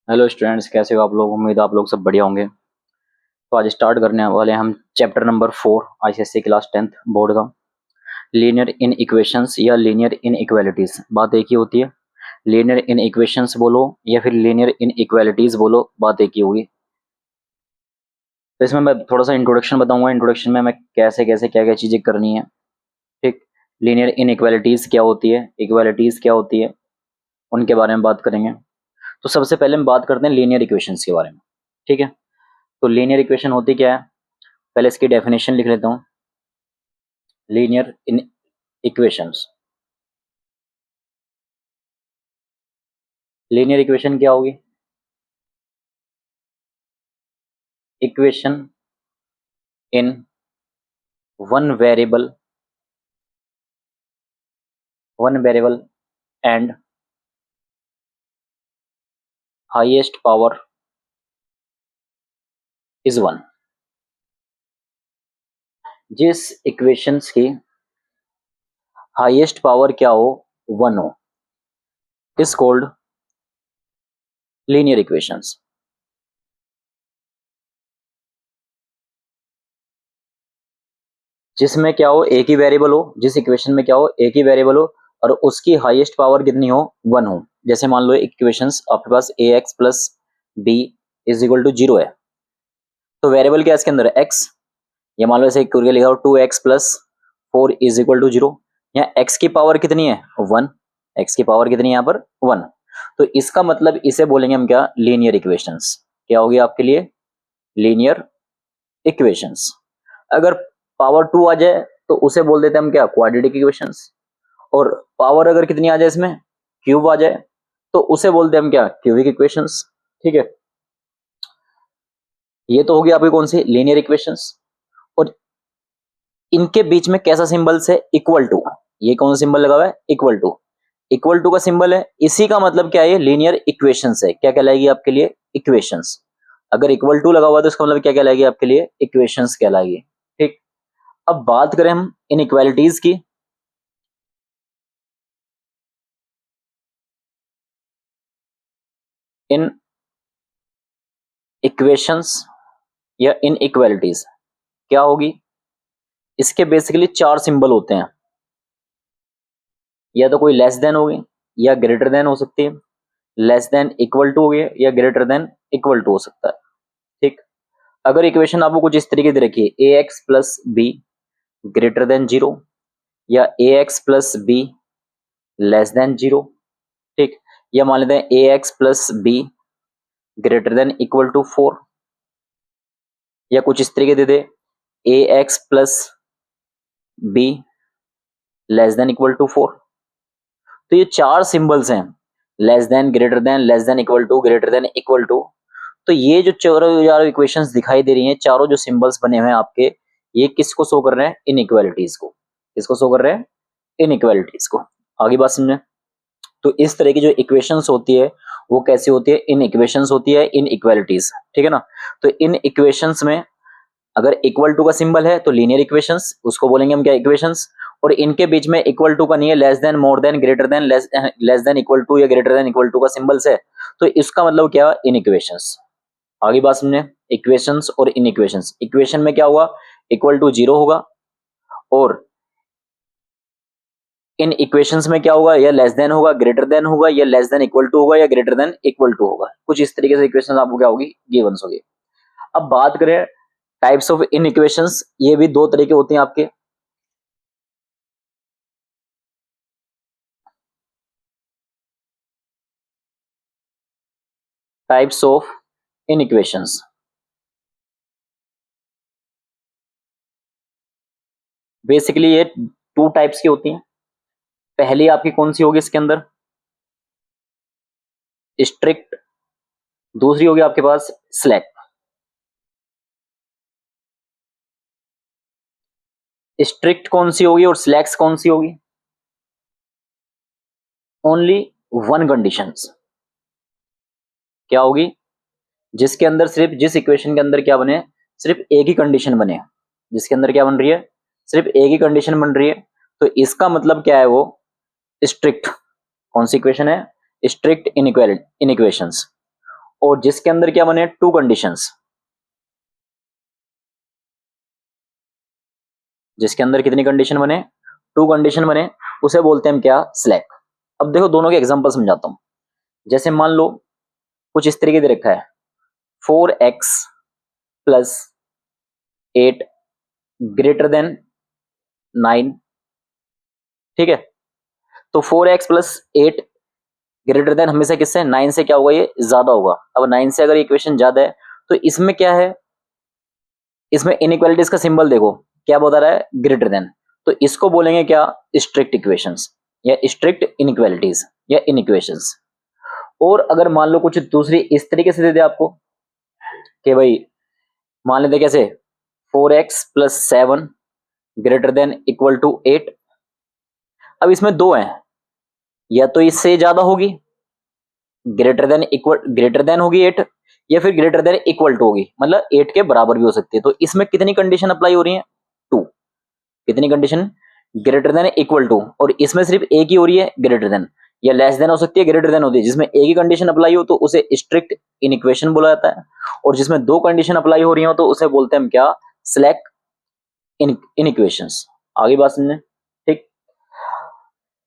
Hello students, कैसे हो आप लोग। उम्मीद है आप लोग सब बढ़िया होंगे। तो आज स्टार्ट करने वाले हैं हम chapter number 4 ICSC class 10th board का, लीनियर इन इक्वेशंस या लीनियर इन इक्वालिटीज। बात एक ही होती है, लीनियर इन इक्वेशंस बोलो या फिर लीनियर इन इक्वालिटीज बोलो, बात एक ही होगी। तो इसमें मैं थोड़ा सा इंट्रोडक्शन बताऊंगा। इंट्रोडक्शन में मैं कैसे कैसे क्या क्या चीज़ें करनी है, ठीक। लीनियर इन इक्वालिटीज क्या होती है, इक्वालिटीज क्या होती है, उनके बारे में बात करेंगे। तो सबसे पहले हम बात करते हैं लीनियर इक्वेशंस के बारे में, ठीक है। तो लीनियर इक्वेशन होती क्या है, पहले इसकी डेफिनेशन लिख लेता हूँ। लीनियर इन इक्वेशंस, लीनियर इक्वेशन क्या होगी, equation in one variable and highest power is one. जिस इक्वेशंस की हाईएस्ट पावर क्या हो, वन हो, इज कॉल्ड लीनियर इक्वेशंस। जिसमें क्या हो, एक ही वेरिएबल हो, जिस इक्वेशन में क्या हो, एक ही वेरिएबल हो और उसकी हाईएस्ट पावर कितनी हो, वन हो। जैसे मान लो इक्वेशंस आपके पास A X plus B is equal to zero है, तो वेरिएबल क्या है इसके अंदर, एक्स। या मान लो ऐसे करके लिखा हो 2x plus 4 is equal to zero. यहाँ x की पावर कितनी है, वन। x की पावर कितनी है यहाँ पर, वन। तो इसका मतलब इसे बोलेंगे हम क्या, लीनियर इक्वेशंस। क्या होगी आपके लिए, लीनियर इक्वेशंस। अगर पावर टू आ जाए तो उसे बोल देते हैं हम क्या, क्वाड्रेटिक इक्वेशंस। और पावर अगर कितनी आ जाए इसमें, क्यूब आ जाए, तो उसे बोलते हैं हम क्या, क्यूबिक इक्वेशंस। ठीक है, ये तो होगी आपकी कौन सी, लीनियर इक्वेशंस। और इनके बीच में कैसा सिंबल्स है, इक्वल टू। ये कौन सा सिंबल लगा हुआ है, इक्वल टू। इक्वल टू का सिंबल है, इसी का मतलब क्या है, लीनियर इक्वेशंस है। क्या कहलाएगी आपके लिए, इक्वेशंस। अगर इक्वल टू लगा हुआ तो इसका मतलब क्या कहलाएगी आपके लिए, इक्वेशंस कहलाएगी। ठीक। अब बात करें हम इनइक्वालिटीज की। इन इक्वेशंस या इन इक्वालिटीज क्या होगी, इसके बेसिकली चार सिंबल होते हैं। या तो कोई लेस देन होगी या ग्रेटर देन हो सकती है, लेस देन इक्वल टू होगी या ग्रेटर देन इक्वल टू हो सकता है। ठीक। अगर इक्वेशन आपको कुछ इस तरीके से रखिए, A X plus B greater than zero या A X plus B less than zero. ठीक। या मान लेते हैं A X plus B greater than equal to four, या कुछ इस तरीके दे दे, A X plus B less than equal to four. तो ये चार सिंबल्स हैं, less than, greater than, less than equal to, greater than equal to. तो ये जो चारों इक्वेशंस दिखाई दे रही हैं, चारों जो सिंबल्स बने हुए हैं आपके, ये किसको शो कर रहे हैं, इनइक्वालिटीज को। किसको शो कर रहे हैं, इनइक्वालिटीज को। आगे बात समझे। तो इस तरह की जो इक्वेशंस होती है वो कैसी होती है, इन इक्वेशंस होती है, इन इक्वालिटीज। ठीक है ना। तो इन इक्वेशंस में अगर इक्वल टू का सिंबल है तो लीनियर इक्वेशंस, उसको बोलेंगे हम क्या, इक्वेशंस। और इनके बीच में इक्वल टू का नहीं है, less than, more than, greater than, less than equal to या ग्रेटर देन इक्वल टू का सिंबल्स है, तो इसका मतलब क्या, इन इक्वेशंस। आगे बात समझे, इक्वेशंस और इन इक्वेशंस। इक्वेशन में क्या होगा, इक्वल टू जीरो होगा, और इन इक्वेशंस में क्या होगा, या लेस देन होगा, ग्रेटर देन होगा, या लेस देन इक्वल टू होगा, या ग्रेटर देन इक्वल टू होगा। कुछ इस तरीके से इक्वेशन आपको क्या होगी, गिवंस होगी। अब बात करें टाइप्स ऑफ इन इक्वेशंस, ये भी दो तरीके होते हैं आपके। Types of in equations, basically ये टू टाइप्स की होती हैं। पहली आपकी कौन सी होगी इसके अंदर, स्ट्रिक्ट। दूसरी होगी आपके पास स्लैक। स्ट्रिक्ट कौन सी होगी और स्लैक्स कौन सी होगी, ओनली वन कंडीशंस। क्या होगी, जिसके अंदर सिर्फ, जिस इक्वेशन के अंदर क्या बने, सिर्फ एक ही कंडीशन बने। जिसके अंदर क्या बन रही है, सिर्फ एक ही कंडीशन बन रही है, तो इसका मतलब क्या है, वो स्ट्रिक्ट। कौन सी इक्वेशन है, स्ट्रिक्ट इन इक्वेशंस। और जिसके अंदर क्या बने, टू कंडीशंस, जिसके अंदर कितनी कंडीशन बने, टू कंडीशन बने, उसे बोलते हैं हम क्या, स्लैक। अब देखो दोनों के एग्जांपल समझाता हूं। जैसे मान लो कुछ इस तरीके दे रखा है, 4x प्लस 8 ग्रेटर देन 9, ठीक है। तो 4x प्लस 8 ग्रेटर देन हमेशा किससे, 9 से क्या होगा, ये ज्यादा होगा। अब 9 से अगर इक्वेशन ज्यादा है तो इसमें क्या है, इसमें इनइक्वालिटीज का सिंबल देखो क्या बता रहा है, ग्रेटर देन। तो इसको बोलेंगे क्या, स्ट्रिक्ट इक्वेशंस या स्ट्रिक्ट इनइक्वालिटीज या इनइक्वेशंस। और अगर मान लो कुछ दूसरी इस तरीके से दे दे आपको कि भाई मान लेते कैसे, 4x plus 7 greater than equal to 8। अब इसमें दो हैं, या तो इससे ज्यादा होगी, ग्रेटर देन होगी 8, या फिर ग्रेटर देन इक्वल टू होगी, मतलब 8 के बराबर भी हो सकती है। तो इसमें कितनी कंडीशन अप्लाई हो रही है, 2। कितनी condition, greater than equal to, और इसमें सिर्फ एक ही हो रही है, ग्रेटर देन। या लेस देन हो सकती है, ग्रेटर देन होती है। जिसमें एक ही कंडीशन अप्लाई हो तो उसे स्ट्रिक्ट इनइक्वेशन बोला जाता है, और जिसमें दो कंडीशन अप्लाई हो रही हो तो उसे बोलते हैं हम क्या, स्लैक इनइक्वेशंस। आगे बात समझे, ठीक।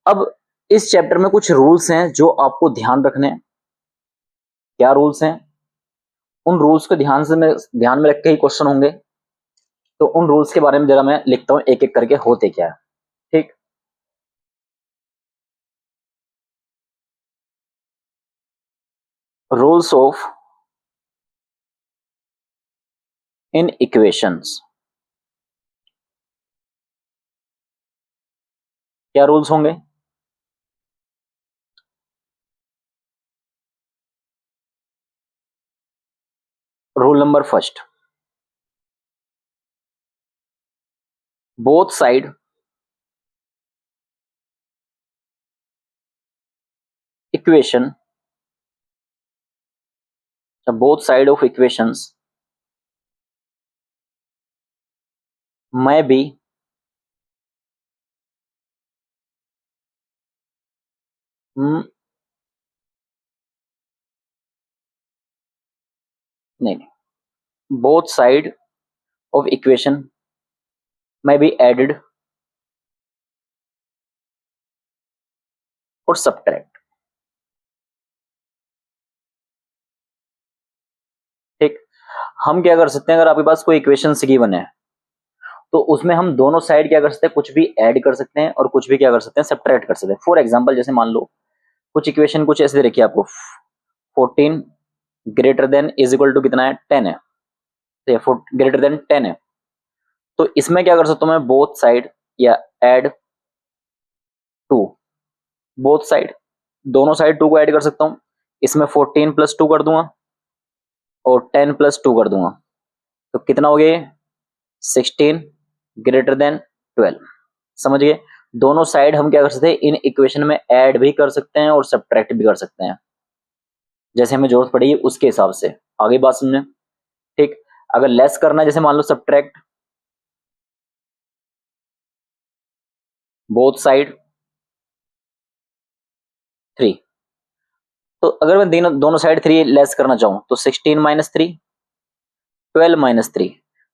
अब इस चैप्टर में कुछ रूल्स हैं जो आपको ध्यान रखने हैं। क्या रूल्स हैं, उन रूल्स को ध्यान में रख के ही क्वेश्चन होंगे। तो उन रूल्स के बारे में जरा मैं लिखता हूं एक एक करके, होते क्या है, ठीक। रूल्स ऑफ इन इक्वेशंस, क्या रूल्स होंगे। Rule number first, both side equation, both side of equations may be नहीं, both side of equation may be added और subtract, ठीक। हम क्या कर सकते हैं, अगर आपके पास कोई इक्वेशन गिवन है तो उसमें हम दोनों साइड क्या कर सकते हैं, कुछ भी ऐड कर सकते हैं और कुछ भी क्या कर सकते हैं, सब्ट्रैक्ट कर सकते हैं। फॉर एग्जांपल जैसे मान लो कुछ इक्वेशन कुछ ऐसे दे रखी है आपको, 14 greater than is equal to कितना है, 10 है, ग्रेटर देन 10 है। तो इसमें क्या कर सकता हूं मैं, बोथ साइड या ऐड टू, बोथ साइड, दोनों साइड 2 को ऐड कर सकता हूं। इसमें 14 प्लस 2 कर दूंगा और 10 प्लस 2 कर दूंगा, तो कितना हो गया, 16 ग्रेटर देन 12। समझ गए। दोनों साइड हम क्या कर सकते हैं, इन इक्वेशन में ऐड भी कर सकते हैं और सब्ट्रैक्ट भी कर सकते हैं, जैसे हमें जरूरत पड़ेगी उसके हिसाब से। आगे बात समझे, ठीक। अगर लेस करना है, जैसे मान लो सब्ट्रैक्ट बोथ साइड 3, तो अगर मैं दोनों साइड 3 लेस करना चाहूं तो 16 माइनस 3, 12 माइनस 3,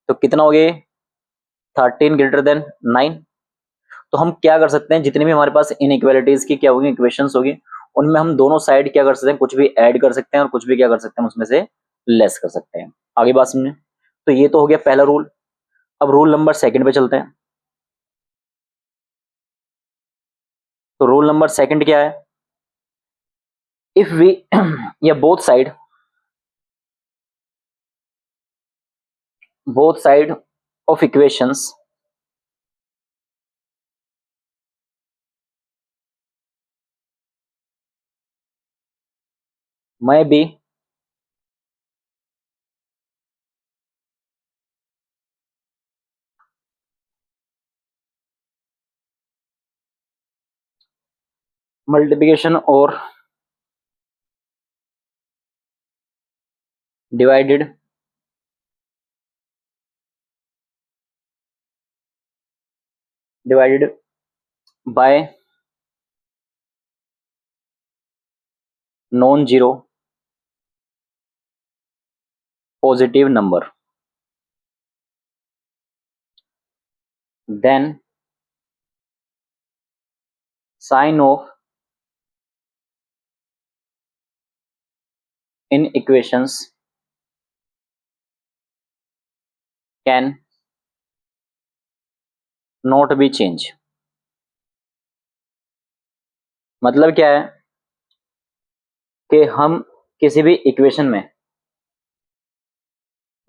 तो कितना हो गया, 13 ग्रेटर देन 9। तो हम क्या कर सकते हैं, जितनी भी हमारे पास इनइक्वालिटीज की क्या होगी, इक्वेशंस होगी, उनमें हम दोनों साइड क्या कर सकते हैं, कुछ भी ऐड कर सकते हैं और कुछ भी क्या कर सकते हैं, उसमें से लेस कर सकते हैं। आगे बात समझे। तो ये तो हो गया पहला रूल। अब रूल नंबर सेकंड पे चलते हैं। तो रूल नंबर सेकंड क्या है, इफ वी या both side of equations may be multiplication or divided by non zero positive number, then sign of in equations can not be changed। मतलब क्या है कि हम किसी भी इक्वेशन में,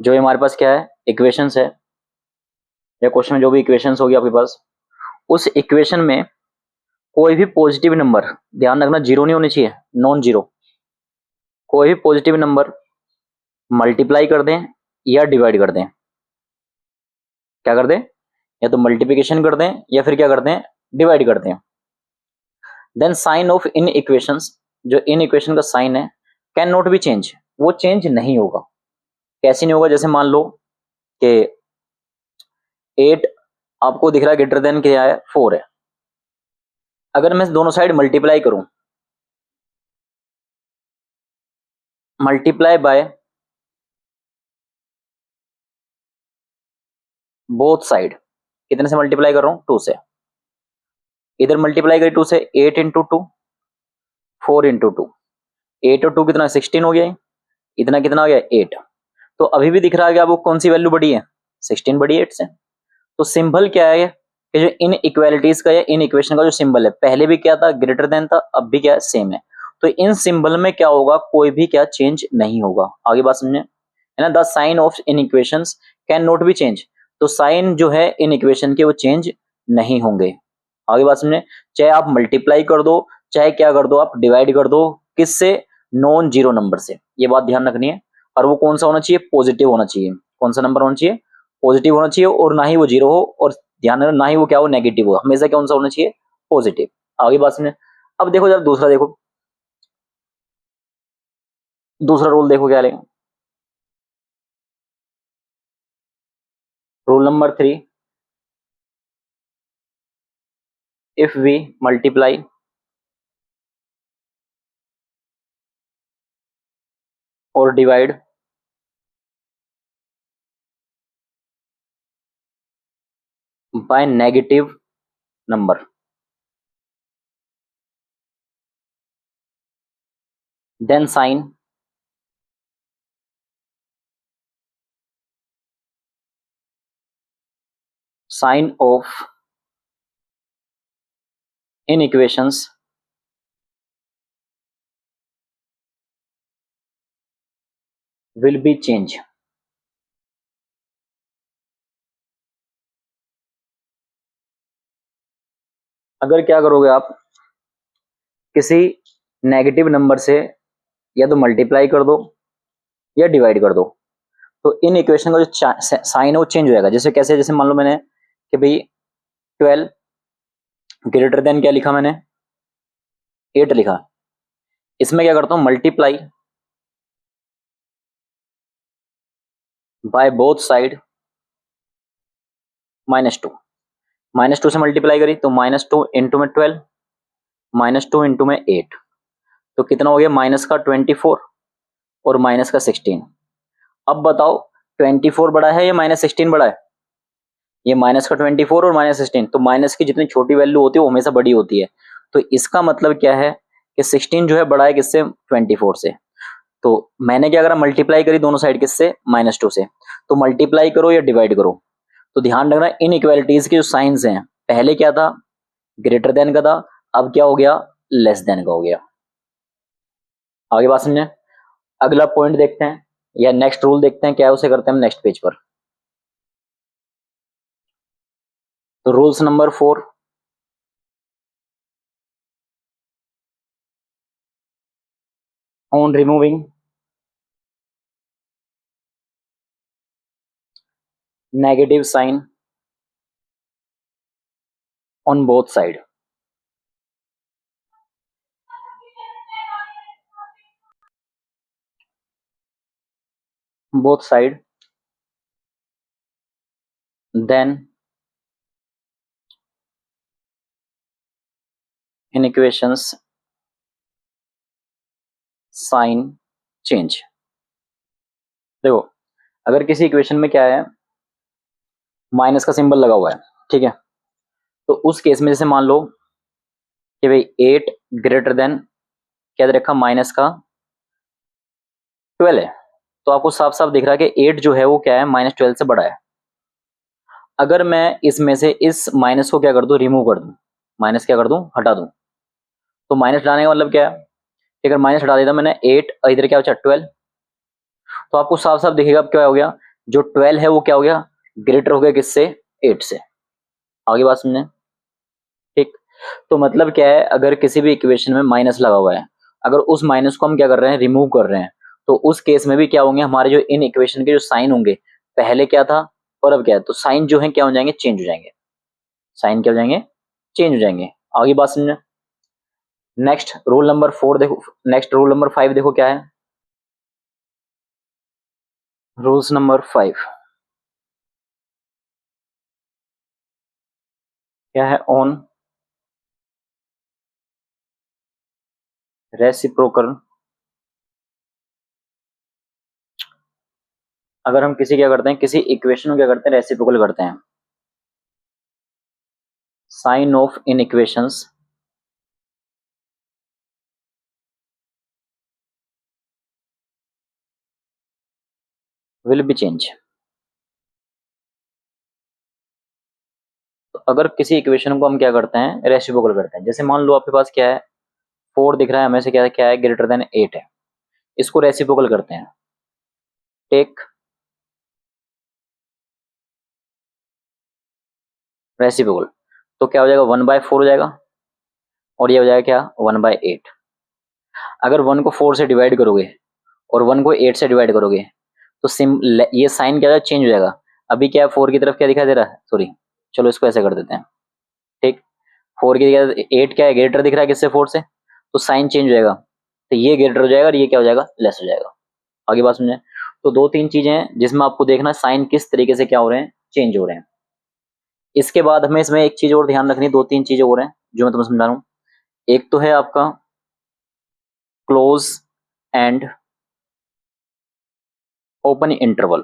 जो हमारे पास क्या है इक्वेशंस है या क्वेश्चन में जो भी इक्वेशंस होगी आपके पास, उस इक्वेशन में कोई भी पॉजिटिव नंबर, ध्यान रखना जीरो नहीं होनी चाहिए, नॉन जीरो, कोई भी पॉजिटिव नंबर मल्टीप्लाई कर दें या डिवाइड कर दें। क्या कर दें? या तो मल्टीप्लिकेशन कर दें या फिर क्या कर दें, डिवाइड कर दें। Then sign of inequations, जो इन इक्वेशन का साइन है, कैन नॉट बी चेंज, वो चेंज नहीं होगा। कैसे नहीं होगा? जैसे मान लो कि 8 आपको दिख रहा है ग्रेटर देन क्या है, 4 है। अगर मैं दोनों साइड मल्टीप्लाई करूं, मल्टीप्लाई बाय बोथ साइड, कितने से मल्टीप्लाई कर रहा हूं? 2 से। इधर मल्टीप्लाई करी 2 से, 8 इंटू 2, 4 इंटू 2, 8 और 2 कितना, 16 हो गया। इतना कितना हो गया, 8। तो अभी भी दिख रहा है कि आपको कौन सी वैल्यू बड़ी है, 16 बड़ी है 8 से। तो सिंबल क्या है कि जो इन इक्वालिटीज का या इन इक्वेशन का जो सिंबल है, पहले भी क्या था, ग्रेटर देन था, अब भी क्या है, सेम है। तो इन सिंबल में क्या होगा, कोई भी क्या चेंज नहीं होगा। आगे बात समझे, है ना। The sign of inequations can not be change, तो साइन जो है इन इक्वेशन के वो चेंज नहीं होंगे। आगे बात समझे, चाहे आप मल्टीप्लाई कर दो, चाहे क्या कर दो, आप डिवाइड कर दो, किससे, नॉन जीरो नंबर से, ये बात ध्यान रखनी है। और वो कौन सा होना चाहिए, पॉजिटिव होना चाहिए। कौन सा नंबर होना चाहिए, पॉजिटिव होना चाहिए, और ना ही वो जीरो हो, और ध्यान रखना ना ही वो क्या हो, नेगेटिव हो, हमेशा कौन सा होना चाहिए, पॉजिटिव। आगे बात समझे। अब देखो जरा दूसरा, देखो दूसरा रूल देखो क्या लेगा। Rule number 3, if we multiply और divide by negative number, then sign of inequations will be change. अगर क्या करोगे आप, किसी नेगेटिव नंबर से या तो मल्टीप्लाई कर दो या डिवाइड कर दो, तो इन इक्वेशन का जो साइन है वो चेंज हो जाएगा। जैसे कैसे, जैसे मान लो मैंने कि भाई 12 ग्रेटर देन क्या लिखा मैंने, 8 लिखा। इसमें क्या करता हूं, मल्टीप्लाई बाय बोथ साइड -2, -2 से मल्टीप्लाई करी तो -2 इंटू में 12, -2 इंटू में 8, तो कितना हो गया, माइनस का 24 और माइनस का 16। अब बताओ 24 बड़ा है या -16 बड़ा है? ये माइनस का 24 और -16, तो माइनस की जितनी छोटी वैल्यू होती है वो हमेशा बड़ी होती है। तो इसका मतलब क्या है कि 16 जो है बड़ा है किससे, 24 से। तो मैंने क्या करा, मल्टीप्लाई करी दोनों साइड किससे, -2 से। तो मल्टीप्लाई करो या डिवाइड करो, तो ध्यान रखना इन इक्वालिटीज के जो साइंस हैं, पहले क्या था, ग्रेटर देन का था, अब क्या हो गया, लेस देन का हो गया। आगे बात समझे। अगला पॉइंट देखते हैं या नेक्स्ट रूल देखते हैं, क्या है उसे करते हैं हम नेक्स्ट पेज पर। तो rules number 4, on removing negative sign on both side, both side, then in equations sign change। देखो अगर किसी इक्वेशन में क्या है, माइनस का सिंबल लगा हुआ है, ठीक है, तो उस केस में जैसे मान लो कि भाई 8 ग्रेटर देन क्या दे रखा, माइनस का 12 है, तो आपको साफ साफ दिख रहा है कि 8 जो है वो क्या है, -12 से बड़ा है। अगर मैं इसमें से इस माइनस को क्या कर दूं, रिमूव कर दूं, माइनस क्या कर दूं, हटा दूं, तो माइनस हटाने का मतलब क्या है, अगर माइनस हटा देता मैंने 8 और इधर क्या बचा 12, तो आपको साफ साफ दिखेगा अब क्या हो गया, जो 12 है वो क्या हो गया, ग्रेटर हो गया किससे, 8 से। आगे बात समझे, ठीक। तो मतलब क्या है, अगर किसी भी इक्वेशन में माइनस लगा हुआ है, अगर उस माइनस को हम क्या कर रहे हैं, रिमूव कर रहे हैं, तो उस केस में भी क्या होंगे हमारे जो इन इक्वेशन के जो साइन होंगे, पहले क्या था और अब क्या है, तो साइन जो है क्या हो जाएंगे, चेंज हो जाएंगे, साइन क्या हो जाएंगे, चेंज हो जाएंगे। आगे बात समझे। नेक्स्ट रूल नंबर 4 देखो, नेक्स्ट रूल नंबर 5 देखो क्या है, रूल्स नंबर 5 क्या है, ऑन रेसिप्रोकल, अगर हम किसी क्या करते हैं, किसी इक्वेशन को क्या करते हैं, रेसिप्रोकल करते हैं, sign of inequations will be change. तो अगर किसी इक्वेशन को हम क्या करते हैं, रेसिप्रोकल करते हैं, जैसे मान लो आपके पास क्या है, 4 दिख रहा है हमें से, क्या है, क्या है, ग्रेटर देन 8 है, इसको रेसिप्रोकल करते हैं, टेक रेसिप्रोकल, तो क्या हो जाएगा, 1/4 हो जाएगा, और ये हो जाएगा क्या, 1/8। अगर 1 को 4 से डिवाइड करोगे और 1 को 8 से डिवाइड करोगे, तो सिम ये साइन क्या है, चेंज हो जाएगा। अभी क्या है, 4 की तरफ क्या दिखाई दे रहा है, सॉरी, चलो इसको ऐसे कर देते हैं, ठीक। 4 की जगह 8 क्या है, ग्रेटर दिख रहा है किससे, 4 से, तो साइन चेंज हो जाएगा, तो ये ग्रेटर हो जाएगा और ये क्या हो जाएगा, लेस हो जाएगा। आगे बात समझे। तो 2-3 चीजें हैं जिसमें आपको देखना साइन किस तरीके से क्या हो रहे हैं, चेंज हो रहे हैं। इसके बाद हमें इसमें एक चीज और ध्यान रखनी, 2-3 चीजें और हैं जो मैं तुम्हें समझा रहा हूँ। एक तो है आपका close and open interval.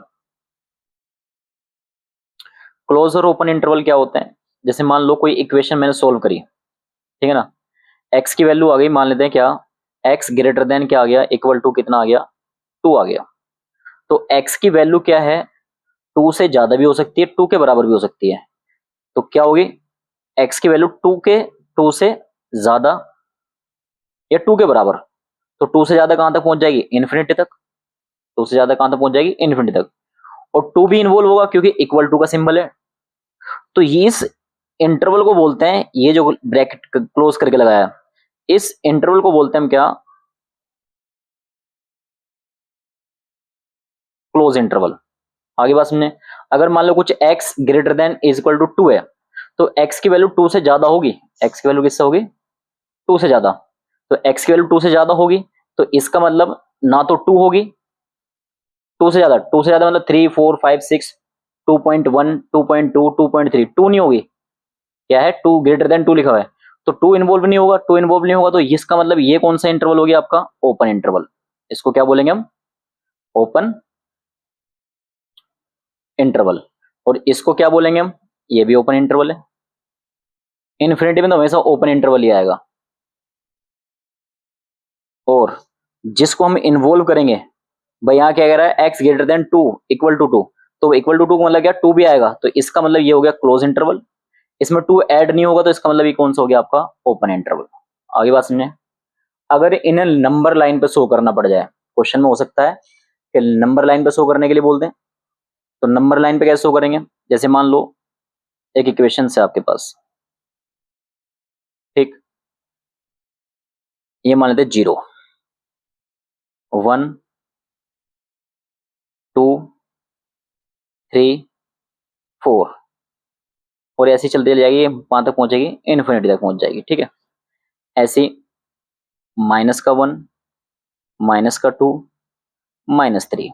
Close और ओपन इंटरवल क्या होते हैं, जैसे मान लो कोई इक्वेशन मैंने सोल्व करी, ठीक है ना, एक्स की वैल्यू आ गई, मान लेते हैं क्या, एक्स ग्रेटर देन क्या आ गया, इक्वल टू कितना आ गया, 2 आ गया। तो एक्स की वैल्यू क्या है, 2 से ज्यादा भी हो सकती है, 2 के बराबर भी हो सकती है। तो क्या होगी, एक्स की वैल्यू 2 से ज्यादा या 2 के बराबर, तो 2 से ज्यादा कहां तक पहुंच जाएगी, इन्फिनिटी तक। 2 से ज्यादा कहां तक पहुंच जाएगी, इन्फिनिटी तक। और 2 भी इन्वॉल्व होगा क्योंकि इक्वल टू का सिंबल है। तो ये इस इंटरवल को बोलते हैं, ये जो ब्रैकेट क्लोज करके लगाया, इस इंटरवल को बोलते हैं हम क्या, क्लोज इंटरवल। आगे बात समझे। अगर मान लो कुछ x greater than is equal to 2 है, तो x की वैल्यू 2 से ज्यादा होगी, x की वैल्यू किससे होगी, 2 से ज्यादा। तो x की वैल्यू 2 से ज्यादा होगी, तो इसका मतलब ना तो 2 होगी, 2 से ज्यादा, 2 से ज्यादा मतलब 3 4 5 6, 2.1 2.2 2.3, 2 नहीं होगी, क्या है, 2 ग्रेटर देन 2 लिखा हुआ है, तो 2 इन्वॉल्व नहीं होगा, 2 इन्वॉल्व नहीं होगा, तो इसका मतलब ये कौन सा इंटरवल हो गया आपका, ओपन इंटरवल। इसको क्या बोलेंगे हम, ओपन इंटरवल। और इसको क्या बोलेंगे हम, ये भी ओपन इंटरवल है। इन्फिनिटी में तो हमेशा ओपन इंटरवल ही आएगा। और जिसको हम इन्वॉल्व करेंगे, भाई यहाँ क्या कह रहा है, x greater than 2 equal to 2, तो इक्वल टू 2 का मतलब क्या, 2 भी आएगा, तो इसका मतलब ये हो गया क्लोज इंटरवल। इसमें 2 ऐड नहीं होगा, तो इसका मतलब ये कौन सा हो गया आपका, ओपन इंटरवल। आगे बात समझे। अगर इन्हें नंबर लाइन पे शो करना पड़ जाए, क्वेश्चन में हो सकता है कि नंबर लाइन पे शो करने के लिए बोल दें, तो नंबर लाइन पे कैसे शो करेंगे, जैसे मान लो एक इक्वेशन से आपके पास, ठीक, ये मान लेते 0 1 2 3 4, और ऐसी चलती जाएगी, वहां तक पहुंचेगी, इन्फिनिटी तक पहुंच जाएगी, ठीक है। ऐसी -1 -2 -3,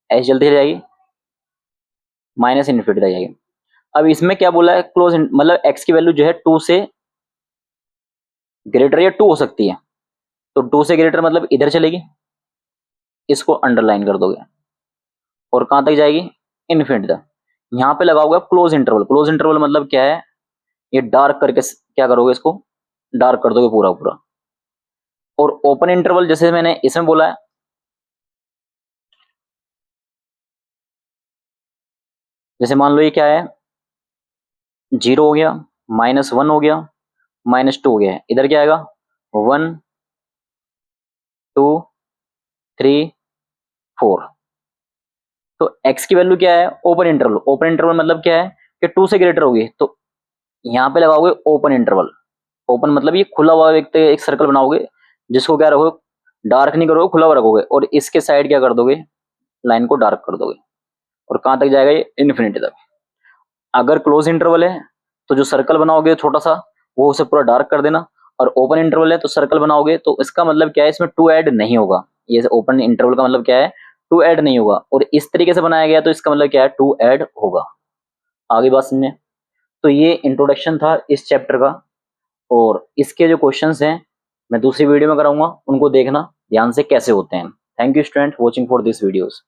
ऐसी चलती जाएगी, माइनस इन्फिनिटी तक जाएगी। अब इसमें क्या बोला है, क्लोज, मतलब एक्स की वैल्यू जो है 2 से ग्रेटर या 2 हो सकती है, तो 2 से ग्रेटर मतलब इधर चलेगी, इसको अंडरलाइन कर दोगे, और कहां तक जाएगी, इन्फिनिटी तक। यहाँ पे लगाओगे आप क्लोज इंटरवल। क्लोज इंटरवल मतलब क्या है, ये डार्क करके क्या करोगे, इसको डार्क कर दोगे पूरा पूरा। और ओपन इंटरवल जैसे मैंने इसमें बोला है, जैसे मान लो ये क्या है, 0 हो गया, -1 हो गया, -2 हो गया है, इधर क्या आएगा, 1 2 3 4। तो x की वैल्यू क्या है, ओपन इंटरवल। ओपन इंटरवल मतलब क्या है कि 2 से ग्रेटर होगी, तो यहाँ पे लगाओगे ओपन इंटरवल। ओपन मतलब ये खुला हुआ एक सर्कल बनाओगे, जिसको क्या रखोगे, डार्क नहीं करोगे, खुला हुआ रखोगे, और इसके साइड क्या कर दोगे, लाइन को डार्क कर दोगे। और कहां तक जाएगा, ये इन्फिनिटी तक। अगर क्लोज इंटरवल है तो जो सर्कल बनाओगे छोटा सा, वो उसे पूरा डार्क कर देना। और ओपन इंटरवल है तो सर्कल बनाओगे, तो इसका मतलब क्या है, इसमें टू ऐड नहीं होगा। ये ओपन इंटरवल का मतलब क्या है, टू ऐड नहीं होगा। और इस तरीके से बनाया गया तो इसका मतलब क्या है, टू ऐड होगा। आगे बात समझे। तो ये इंट्रोडक्शन था इस चैप्टर का, और इसके जो क्वेश्चंस हैं मैं दूसरी वीडियो में कराऊंगा, उनको देखना ध्यान से कैसे होते हैं। Thank you student watching for this videos.